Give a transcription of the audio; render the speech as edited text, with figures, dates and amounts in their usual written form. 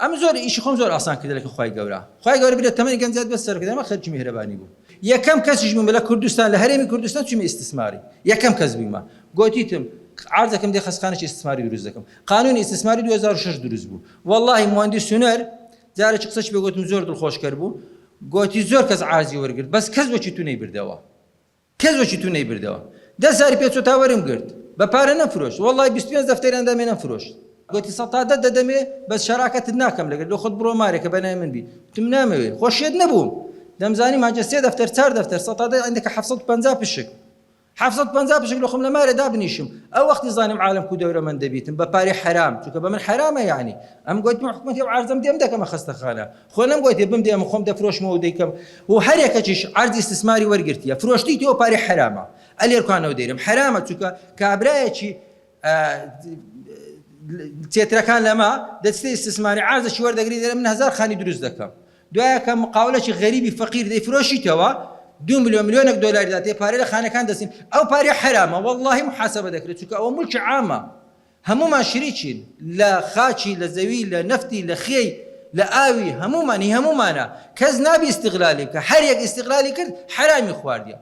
ئەم زۆر ئیشی خۆم زۆر ئاسان کردە لەکە خی گەورە بێت تەمەنی گەنجات بەس سەرکردەمە خەرکی میهرەبانی بوو یەکەم کەسیش بووم لە کوردستان لە هەرێمی کوردستان چوومە ئیستثماری یەکەم کەس بوومە گوتیتم عرضەکەم دێ خەسخانێکی ئیستثماری دروست دەکەم قانونی ئیستثماری 2006 دروست بوو والله مهندس هونەر جارێک قسەش پێ گوتم زۆر دڵخۆشکەر بوو گوتی زۆر کەس عارضی وەرگرت بەس کەس وەکی تو نەیبردەوە کەس وەکی تو نەیبردەوە 10 زاری پێ چۆتا وەرم گرت بە پارە نەفرۆشت والله 25 دەفتەریان دامێ نەفرۆشت گوتی سەتادە دەدەمێ بەس شەراکەتت ناکەم لەگەر لە خۆت بڕۆ مارێکە بەنای من بی وتم نامەوێ خۆشیێت نەبووم دەمزانی ماجە 3 دەفتەر 4 دەفتەر سەتادە عندەکە 750 پشک 750 پشک لە خۆم لە مارە دابنیشم ئەو وەختی زانم عالم کو دەورە من دەبیتم بە پارەی حرام چونکە بە من حرامە یعنی ئەم گوتم حکومەتی و عرضم دێم دەکەمە خەستەخانە خۆ نەم گوتێ بمدێم خۆم دەفرۆشمەوە و دەیکەم و هەر یەکەچیش عرضی استثماری وەرگرتیە فرۆشتی تۆ پارەی حرامە ئەلێرکانەوە دەیرم حرامە چونکە کابرایەکی تێترەکان لەما دەستەی استثماری عرضەشی وەردەگری دەرە من 1000 خانی دروست دەکەم دوایە کە مقاولەکی غەریبی فەقیر دەیفرۆشیتەوە 2 ملیۆنێک دۆلاری داتێ پارەی لە خانەکان دەستین ئەو پارەی حرامە والله محاسبە دەکرێت چونکە ئەوە مولکی عامە هەمومان شریکین لە خاچی لە زەوی لە نەفتی لە خێی لە ئاوی هەمومانی هەمومانە کەس نابی استیغلالی بکە هەر یەک استیغلالی کرد حرامی خواردیە